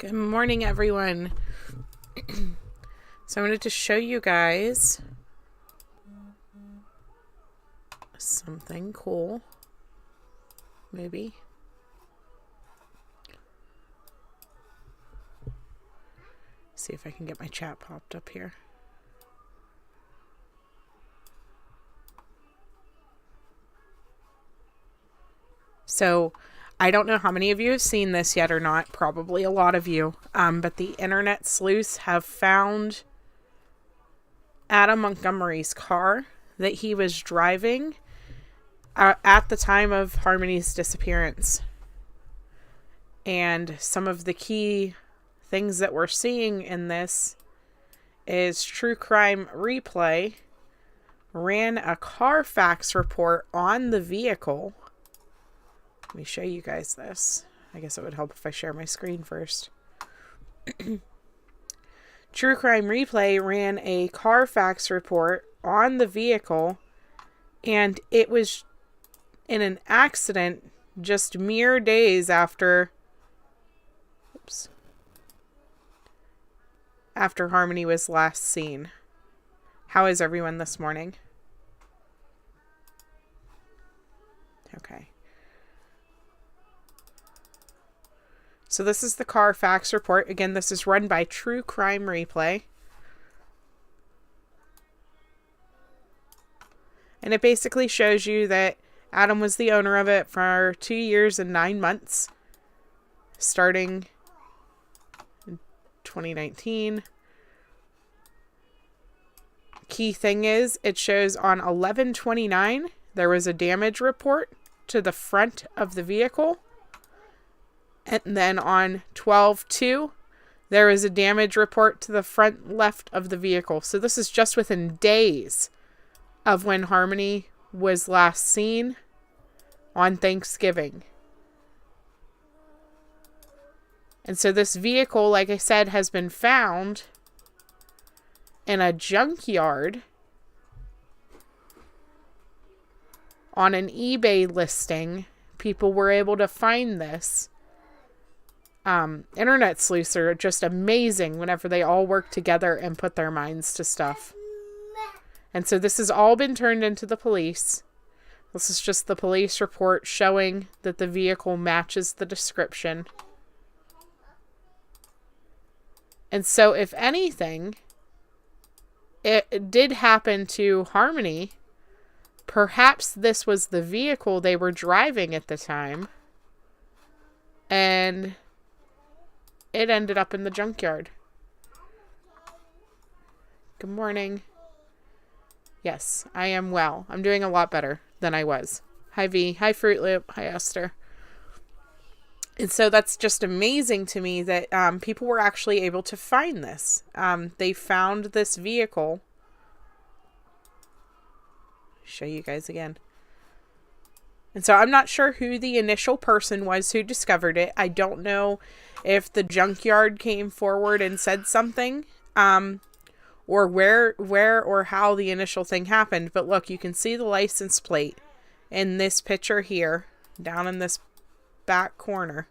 Good morning, everyone. So I wanted to show you guys something cool. Maybe. See if I can get my chat popped up here. So I don't know how many of you have seen this yet or not. Probably a lot of you. But the internet sleuths have found Adam Montgomery's car that he was driving at the time of Harmony's disappearance. And some of the key things that we're seeing in this is True Crime Replay ran a carfax report on the vehicle. Let me show you guys this. I guess it would help if I share my screen first. True Crime Replay ran a carfax report on the vehicle, and it was in an accident just mere days after Harmony was last seen. How is everyone this morning? Okay. So this is the carfax report. Again, this is run by True Crime Replay. And it basically shows you that Adam was the owner of it for 2 years and 9 months, starting in 2019. Key thing is, it shows on 11/29, there was a damage report to the front of the vehicle. And then on 12/2, there is a damage report to the front left of the vehicle. So this is just within days of when Harmony was last seen on Thanksgiving. And so this vehicle, like I said, has been found in a junkyard on an eBay listing. People were able to find this. Internet sleuths are just amazing whenever they all work together and put their minds to stuff. And so this has all been turned into the police. This is just the police report showing that the vehicle matches the description. And so if anything, it did happen to Harmony, perhaps this was the vehicle they were driving at the time, and it ended up in the junkyard. Good morning. Yes, I am well. I'm doing a lot better than I was. Hi, V. Hi, Fruit Loop. Hi, Esther. And so that's just amazing to me that people were actually able to find this. They found this vehicle. Show you guys again. And so I'm not sure who the initial person was who discovered it. I don't know if the junkyard came forward and said something, or where or how the initial thing happened. But look, you can see the license plate in this picture here, down in this back corner.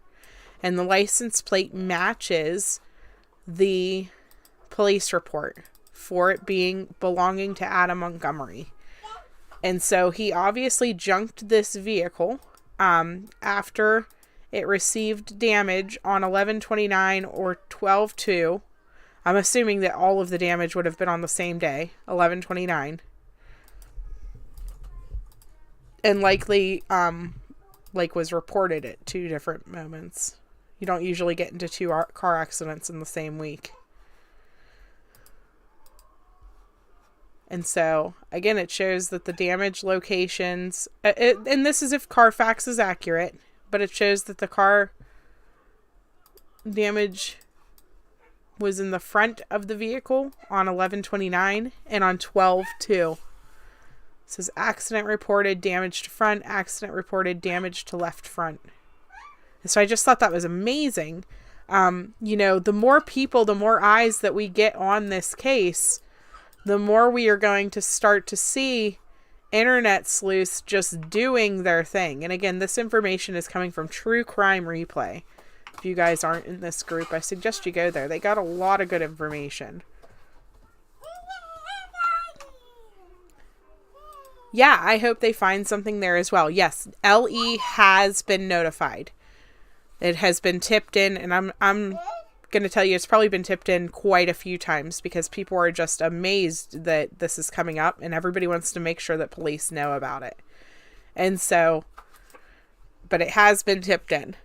And the license plate matches the police report for it belonging to Adam Montgomery. And so he obviously junked this vehicle after it received damage on 11/29 or 12/2. I'm assuming that all of the damage would have been on the same day, 11/29. And likely, was reported at 2 different moments. You don't usually get into 2 car accidents in the same week. And so, again, it shows that the damage locations, and this is if Carfax is accurate, but it shows that the car damage was in the front of the vehicle on 11/29 and on 12/2. It says accident reported, damage to front, accident reported, damage to left front. And so I just thought that was amazing. The more people, the more eyes that we get on this case, the more we are going to start to see internet sleuths just doing their thing. And again, this information is coming from True Crime Replay. If you guys aren't in this group, I suggest you go there. They got a lot of good information. Yeah, I hope they find something there as well. Yes, LE has been notified. It has been tipped in, and I'm going to tell you it's probably been tipped in quite a few times because people are just amazed that this is coming up, and everybody wants to make sure that police know about it. And so, but it has been tipped in.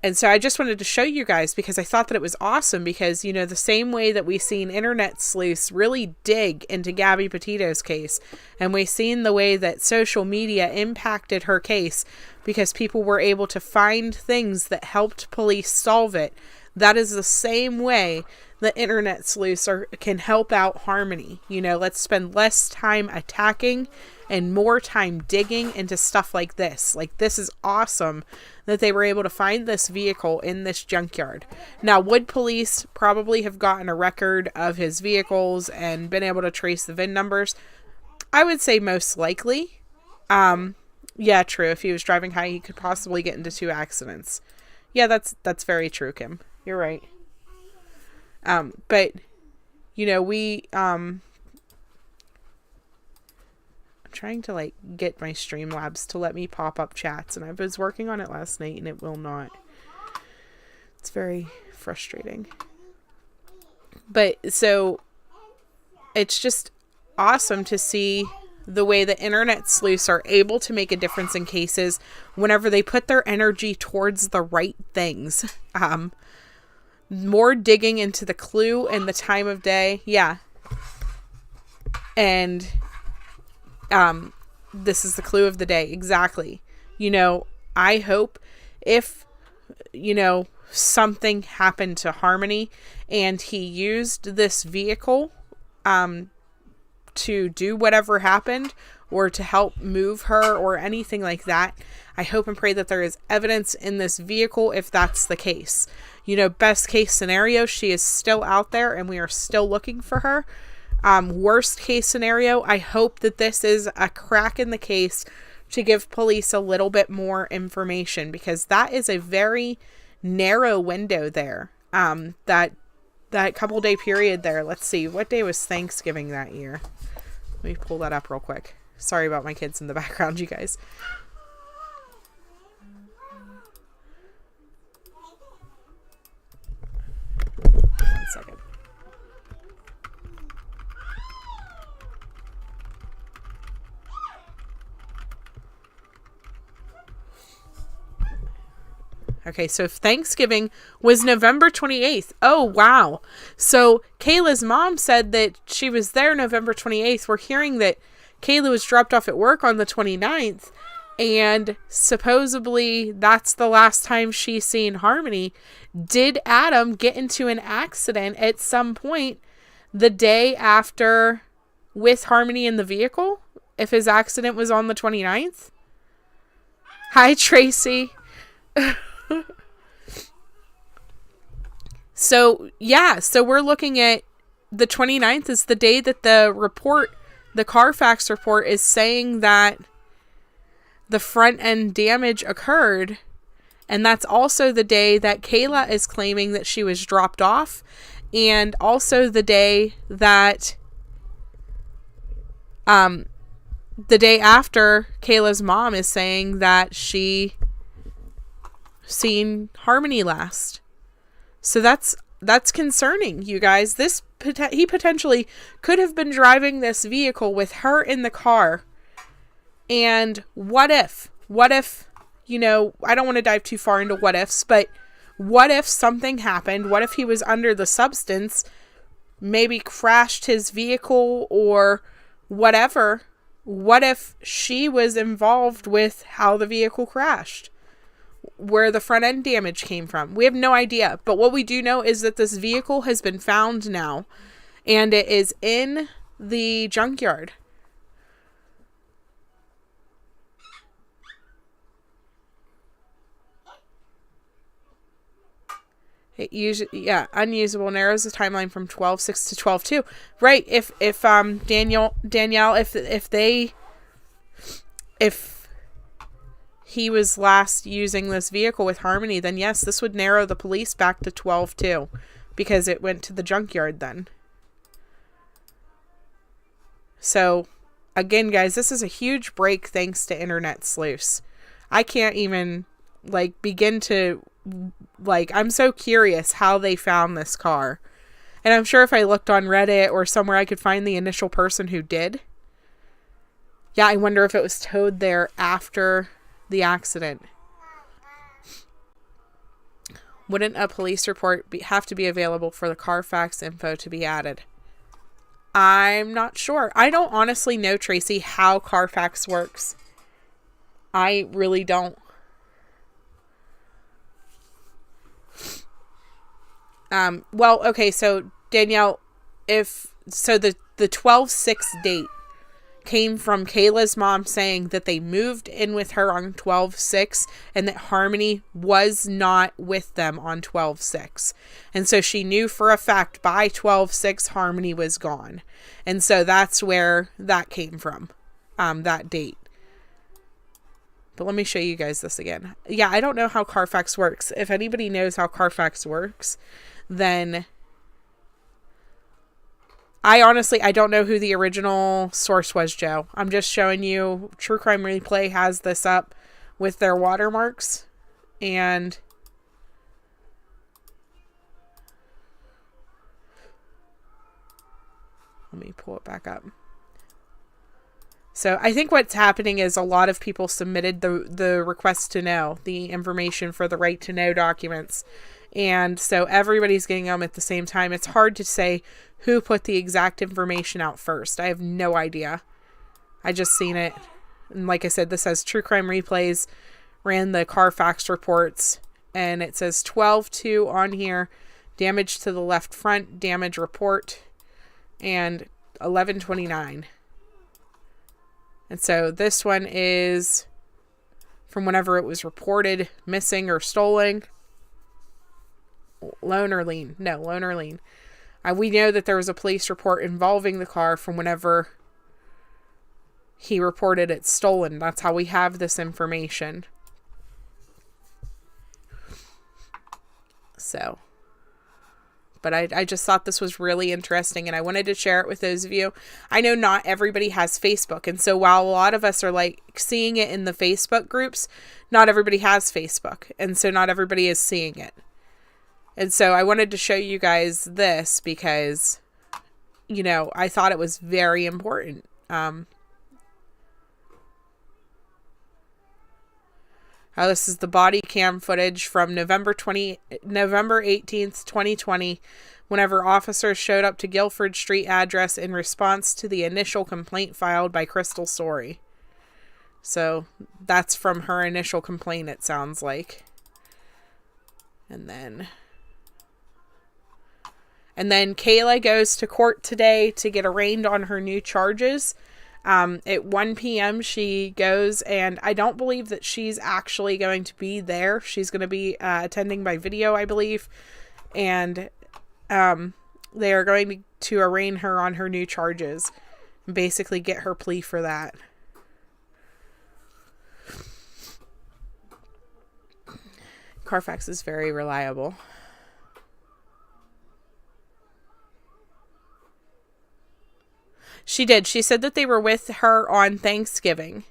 And so I just wanted to show you guys because I thought that it was awesome because, you know, the same way that we've seen internet sleuths really dig into Gabby Petito's case, and we've seen the way that social media impacted her case because people were able to find things that helped police solve it. That is the same way the internet sleuths can help out Harmony. You know, let's spend less time attacking and more time digging into stuff like this. Like, this is awesome that they were able to find this vehicle in this junkyard. Now, would police probably have gotten a record of his vehicles and been able to trace the VIN numbers? I would say most likely. Yeah, true. If he was driving high, he could possibly get into 2 accidents. Yeah, that's very true, Kim. You're right. But, you know, I'm trying to, like, get my Streamlabs to let me pop up chats, and I was working on it last night, and it will not. It's very frustrating. But, so, it's just awesome to see the way the internet sleuths are able to make a difference in cases whenever they put their energy towards the right things. More digging into the clue and the time of day. Yeah. And this is the clue of the day. Exactly. You know, I hope if, you know, something happened to Harmony and he used this vehicle to do whatever happened or to help move her or anything like that, I hope and pray that there is evidence in this vehicle if that's the case. You know, best case scenario, she is still out there and we are still looking for her. Worst case scenario, I hope that this is a crack in the case to give police a little bit more information, because that is a very narrow window there. That couple day period there. Let's see, what day was Thanksgiving that year? Let me pull that up real quick. Sorry about my kids in the background, you guys. One second. Okay, so Thanksgiving was November 28th. Oh, wow. So Kayla's mom said that she was there November 28th. We're hearing that Kayla was dropped off at work on the 29th, and supposedly that's the last time she's seen Harmony. Did Adam get into an accident at some point the day after with Harmony in the vehicle? If his accident was on the 29th? Hi, Tracy. So, yeah, so we're looking at the 29th is the day that the carfax report is saying that the front end damage occurred. And that's also the day that Kayla is claiming that she was dropped off. And also the day that, the day after Kayla's mom is saying that she seen Harmony last. So that's concerning, you guys. He potentially could have been driving this vehicle with her in the car. And what if, you know, I don't want to dive too far into what ifs, but what if something happened? What if he was under the substance, maybe crashed his vehicle or whatever? What if she was involved with how the vehicle crashed? Where the front end damage came from? We have no idea. But what we do know is that this vehicle has been found now, and it is in the junkyard. It usually, yeah, unusable, narrows the timeline from 12/6 to 12/2. Right. If Danielle, if he was last using this vehicle with Harmony, then yes, this would narrow the police back to 12-2 because it went to the junkyard then. So, again, guys, this is a huge break thanks to Internet Sleuths. I can't even, like, begin to, like, I'm so curious how they found this car. And I'm sure if I looked on Reddit or somewhere, I could find the initial person who did. Yeah, I wonder if it was towed there after the accident. Wouldn't a police report have to be available for the carfax info to be added? I'm not sure. I don't honestly know, Tracy, how carfax works. I really don't. Well, okay, so Danielle, the 12/6 date came from Kayla's mom saying that they moved in with her on 12/6 and that Harmony was not with them on 12/6. And so she knew for a fact by 12/6 Harmony was gone. And so that's where that came from, that date. But let me show you guys this again. Yeah, I don't know how Carfax works. If anybody knows how Carfax works, then I don't know who the original source was, Joe. I'm just showing you. True Crime Replay has this up with their watermarks. And let me pull it back up. So I think what's happening is a lot of people submitted the request to know, the information for the right to know documents. And so everybody's getting them at the same time. It's hard to say who put the exact information out first. I have no idea. I just seen it. And like I said, this says True Crime Replays ran the Carfax reports. And it says 12/2 on here. Damage to the left front, damage report. And 11/29. And so this one is from whenever it was reported missing or stolen. Loan or lien. No, loan or lien. We know that there was a police report involving the car from whenever he reported it stolen. That's how we have this information. So, but I just thought this was really interesting and I wanted to share it with those of you. I know not everybody has Facebook. And so while a lot of us are like seeing it in the Facebook groups, not everybody has Facebook. And so not everybody is seeing it. And so I wanted to show you guys this because, you know, I thought it was very important. This is the body cam footage from November 18th, 2020, whenever officers showed up to Guilford Street address in response to the initial complaint filed by Crystal Story. So that's from her initial complaint, it sounds like. And then Kayla goes to court today to get arraigned on her new charges. At 1 p.m. she goes, and I don't believe that she's actually going to be there. She's going to be attending by video, I believe. And they are going to arraign her on her new charges and basically get her plea for that. Carfax is very reliable. She did. She said that they were with her on Thanksgiving.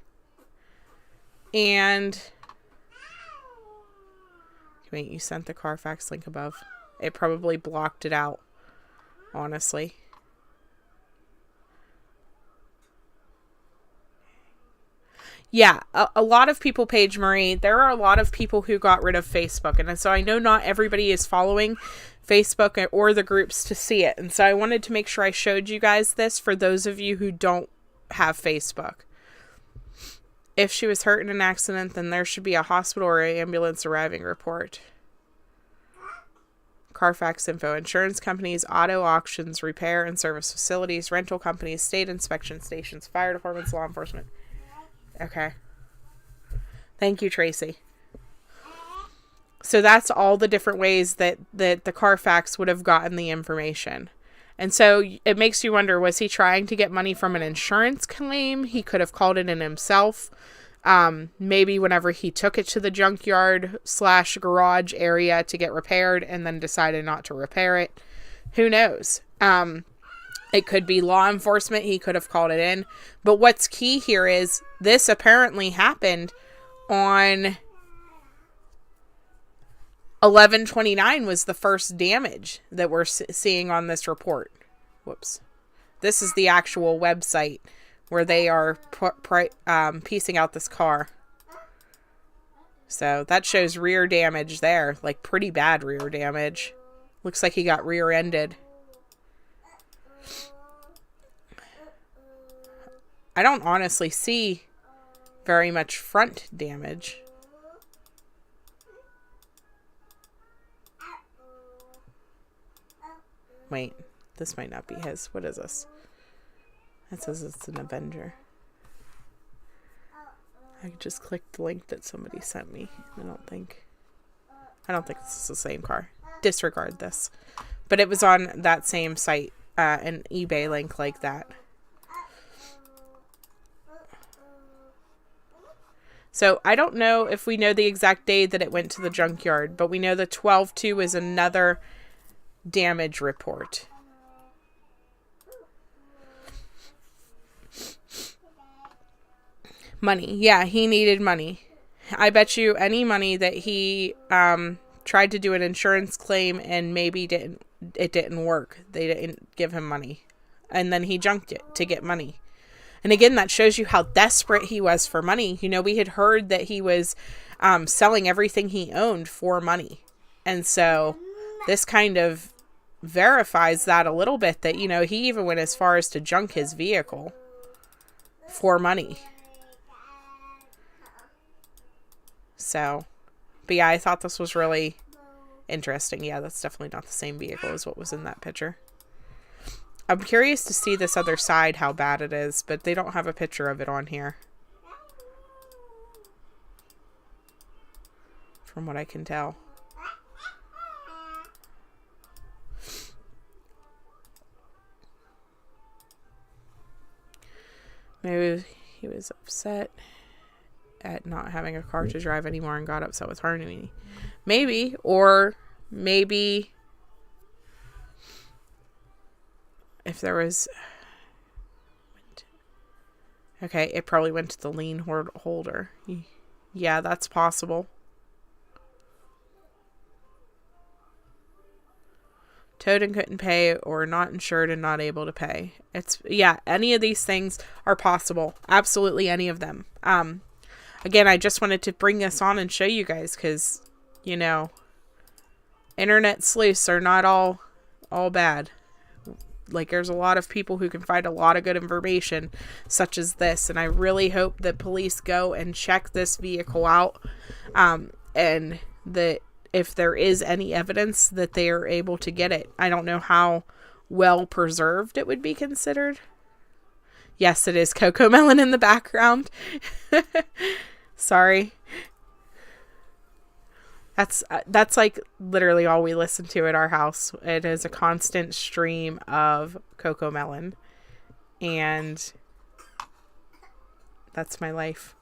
And wait, you sent the Carfax link above. It probably blocked it out, honestly. Yeah, a lot of people, Paige Marie, there are a lot of people who got rid of Facebook. And so I know not everybody is following Facebook or the groups to see it. And so I wanted to make sure I showed you guys this for those of you who don't have Facebook. If she was hurt in an accident, then there should be a hospital or ambulance arriving report. Carfax info, insurance companies, auto auctions, repair and service facilities, rental companies, state inspection stations, fire departments, law enforcement. Okay. Thank you, Tracy. So that's all the different ways that the Carfax would have gotten the information. And so it makes you wonder, was he trying to get money from an insurance claim? He could have called it in himself. Maybe whenever he took it to the junkyard / garage area to get repaired and then decided not to repair it. Who knows? It could be law enforcement. He could have called it in. But what's key here is this apparently happened on 11/29 was the first damage that we're seeing on this report. Whoops. This is the actual website where they are piecing out this car. So that shows rear damage there. Like pretty bad rear damage. Looks like he got rear-ended. I don't honestly see very much front damage. Wait, this might not be his. What is this? It says it's an Avenger. I just clicked the link that somebody sent me. I don't think this is the same car. Disregard this. But it was on that same site, an eBay link like that. So I don't know if we know the exact day that it went to the junkyard, but we know the 12/2 is another damage report. Money. Yeah, he needed money. I bet you any money that he tried to do an insurance claim and maybe it didn't work. They didn't give him money. And then he junked it to get money. And again, that shows you how desperate he was for money. You know, we had heard that he was selling everything he owned for money. And so this kind of verifies that a little bit, that, you know, he even went as far as to junk his vehicle for money. So, but yeah, I thought this was really interesting. Yeah, that's definitely not the same vehicle as what was in that picture. I'm curious to see this other side, how bad it is, but they don't have a picture of it on here. From what I can tell. Maybe he was upset at not having a car to drive anymore and got upset with Harmony. Maybe, or maybe if there was... Okay, it probably went to the lien holder. Yeah, that's possible. Towed and couldn't pay, or not insured and not able to pay. Yeah, any of these things are possible. Absolutely any of them. Again, I just wanted to bring this on and show you guys because, you know, internet sleuths are not all bad. Like, there's a lot of people who can find a lot of good information such as this, and I really hope that police go and check this vehicle out, and that if there is any evidence that they are able to get it. I don't know how well preserved it would be considered. Yes, it is Coco Melon in the background. Sorry. That's like literally all we listen to at our house. It is a constant stream of Coco Melon, and that's my life.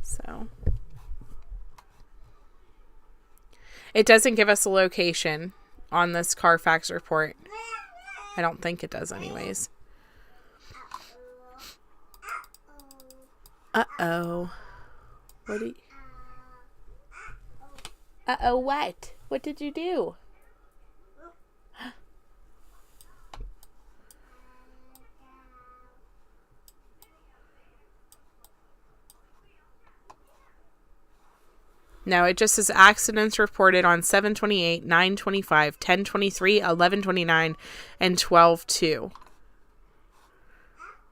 So it doesn't give us a location on this Carfax report. I don't think it does anyways. Uh-oh. What do you... Uh-oh, what? What did you do? No, it just says accidents reported on 7/28, 9/25, 10/23, 11/29, and 12/2.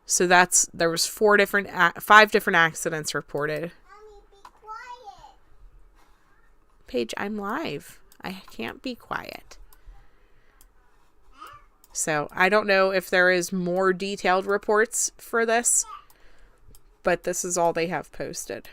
So there was 5 different accidents reported. Mommy, be quiet. Paige, I'm live. I can't be quiet. So I don't know if there is more detailed reports for this, but this is all they have posted.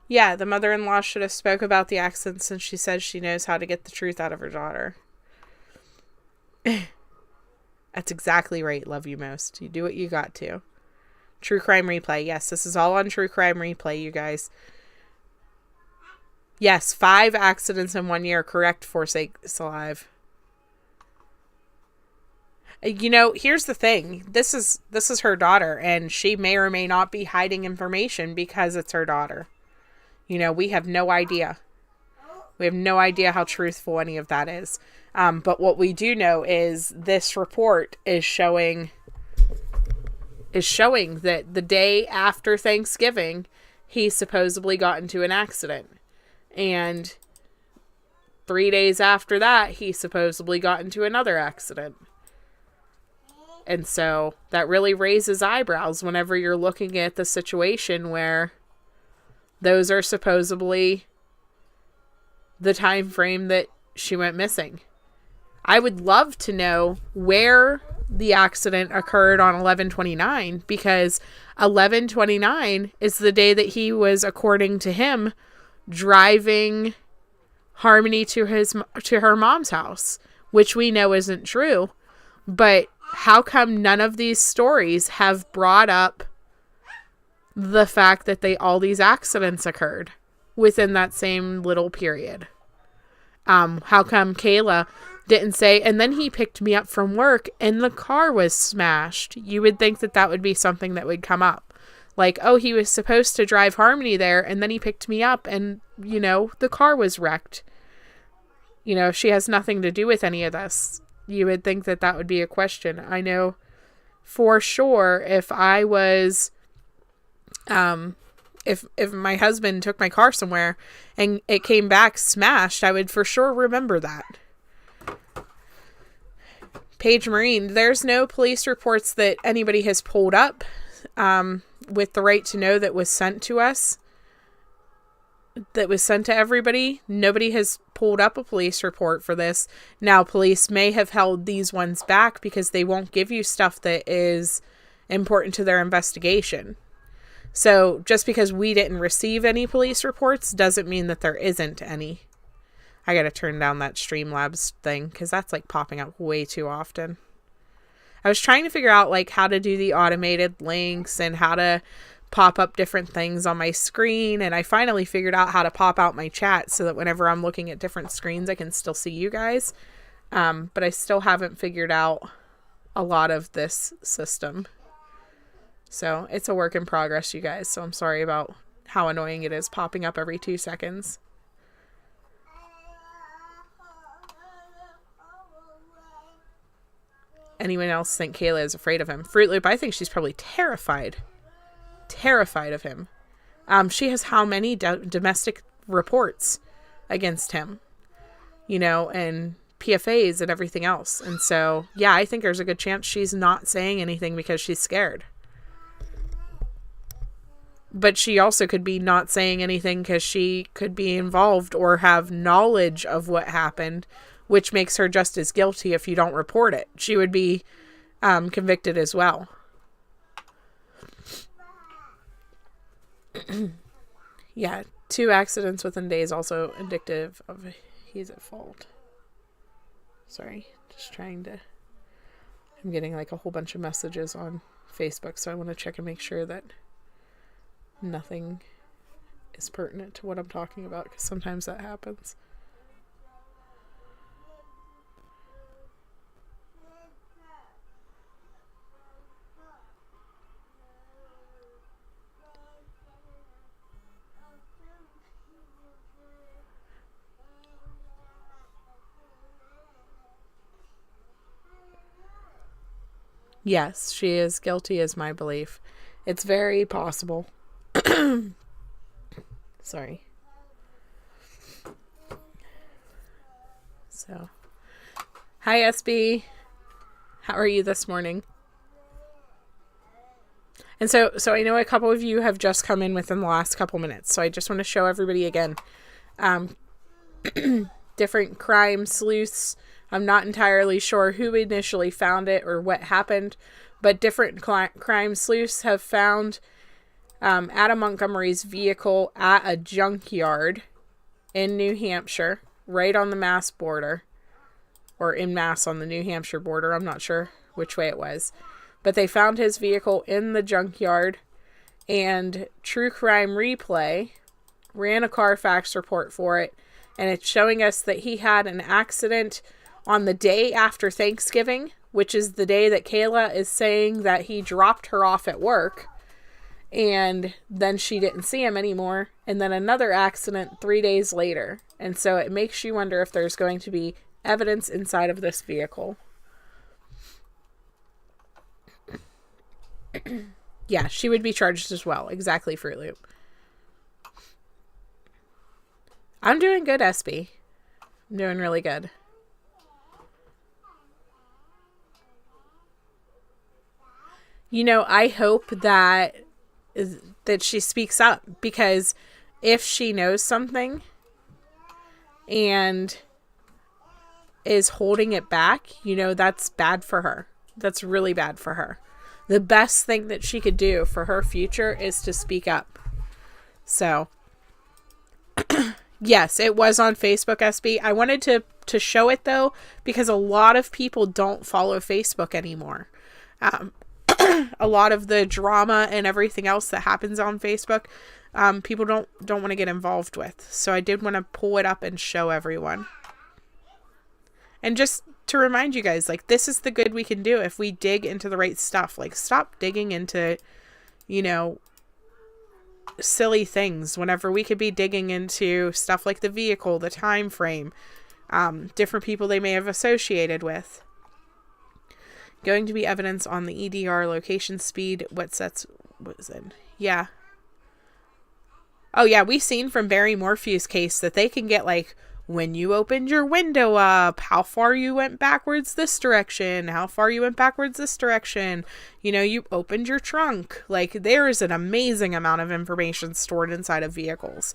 Yeah, the mother-in-law should have spoke about the accident since she says she knows how to get the truth out of her daughter. That's exactly right, love you most. You do what you got to. True Crime Replay. Yes, this is all on True Crime Replay, you guys. Yes, 5 accidents in 1 year. Correct, Forsakes Alive. You know, here's the thing. This is her daughter, and she may or may not be hiding information because it's her daughter. You know, we have no idea. We have no idea how truthful any of that is. But what we do know is this report is showing that the day after Thanksgiving, he supposedly got into an accident. And 3 days after that, he supposedly got into another accident. And so that really raises eyebrows whenever you're looking at the situation where those are supposedly the time frame that she went missing. I would love to know where the accident occurred on 11/29, because 11/29 is the day that he was, according to him, driving Harmony to her mom's house, which we know isn't true. But how come none of these stories have brought up the fact that all these accidents occurred within that same little period? How come Kayla didn't say, and then he picked me up from work and the car was smashed? You would think that would be something that would come up. Like, oh, he was supposed to drive Harmony there, and then he picked me up, and, you know, the car was wrecked. You know, she has nothing to do with any of this. You would think that would be a question. I know for sure if I was, if my husband took my car somewhere and it came back smashed, I would for sure remember that. Paige Marine, there's no police reports that anybody has pulled up with the right to know that was sent to us, that was sent to everybody. Nobody has pulled up a police report for this. Now, police may have held these ones back because they won't give you stuff that is important to their investigation. So just because we didn't receive any police reports doesn't mean that there isn't any. I gotta turn down that Streamlabs thing because that's like popping up way too often. I was trying to figure out like how to do the automated links and how to pop up different things on my screen, and I finally figured out how to pop out my chat so that whenever I'm looking at different screens I can still see you guys. But I still haven't figured out a lot of this system. So it's a work in progress, you guys. So I'm sorry about how annoying it is popping up every 2 seconds. Anyone else think Kayla is afraid of him? Fruit Loop, I think she's probably terrified of him. She has how many domestic reports against him, you know, and PFAs and everything else. And so, yeah, I think there's a good chance she's not saying anything because she's scared. But she also could be not saying anything because she could be involved or have knowledge of what happened, which makes her just as guilty if you don't report it. She would be convicted as well. Yeah, 2 accidents within days also indicative of he's at fault. Sorry, just trying to... I'm getting like a whole bunch of messages on Facebook, so I want to check and make sure that nothing is pertinent to what I'm talking about, because sometimes that happens. Yes, she is guilty is my belief. It's very possible. Sorry. So, hi SB. How are you this morning? And so I know a couple of you have just come in within the last couple minutes, so I just want to show everybody again. Different crime sleuths. I'm not entirely sure who initially found it or what happened, but different crime sleuths have found Adam Montgomery's vehicle at a junkyard in New Hampshire, right on the Mass border, or in Mass on the New Hampshire border. I'm not sure which way it was, but they found his vehicle in the junkyard, and True Crime Replay ran a Carfax report for it, and it's showing us that he had an accident on the day after Thanksgiving, which is the day that Kayla is saying that he dropped her off at work, and then she didn't see him anymore, and then another accident 3 days later. And so it makes you wonder if there's going to be evidence inside of this vehicle. Yeah, she would be charged as well. Exactly, Fruit Loop. I'm doing good, SB. I'm doing really good. You know, I hope that she speaks up, because if she knows something and is holding it back, you know, that's bad for her. That's really bad for her. The best thing that she could do for her future is to speak up. So, yes, it was on Facebook, SB. I wanted to show it, though, because a lot of people don't follow Facebook anymore. A lot of the drama and everything else that happens on Facebook, people don't want to get involved with. So I did want to pull it up and show everyone. And just to remind you guys, like, this is the good we can do if we dig into the right stuff. Like, stop digging into, you know, silly things whenever we could be digging into stuff like the vehicle, the time frame, different people they may have associated with. Going to be evidence on the EDR, location, speed, what was it? Yeah. Oh yeah, we seen from Barry Morphew's case that they can get, like, when you opened your window up, how far you went backwards this direction, how far you went backwards this direction, you know, you opened your trunk. Like, there is an amazing amount of information stored inside of vehicles.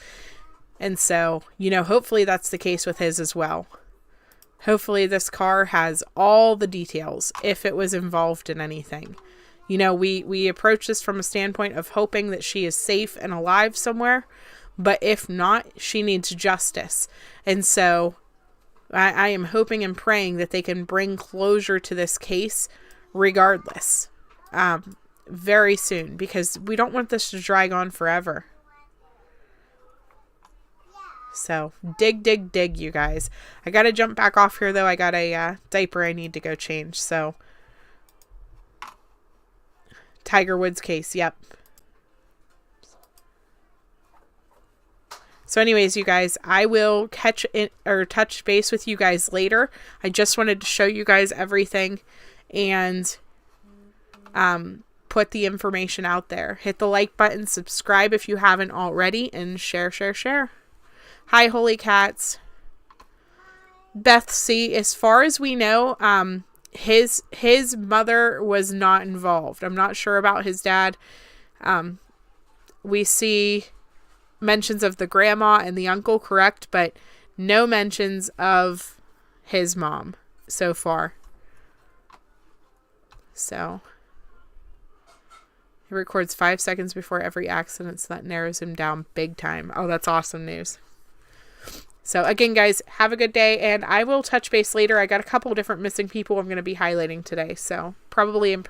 And so, you know, hopefully that's the case with his as well. Hopefully this car has all the details if it was involved in anything. You know, we approach this from a standpoint of hoping that she is safe and alive somewhere. But if not, she needs justice. And so I am hoping and praying that they can bring closure to this case regardless, very soon, because we don't want this to drag on forever. So dig, you guys. I got to jump back off here, though. I got a diaper I need to go change. So Tiger Woods case. Yep. So anyways, you guys, I will touch base with you guys later. I just wanted to show you guys everything and put the information out there. Hit the like button, subscribe if you haven't already, and share. Hi, Holy Cats. Beth C., as far as we know, his mother was not involved. I'm not sure about his dad. We see mentions of the grandma and the uncle, correct, but no mentions of his mom so far. So he records 5 seconds before every accident, so that narrows him down big time. Oh, that's awesome news. So again, guys, have a good day, and I will touch base later. I got a couple different missing people I'm going to be highlighting today, so probably in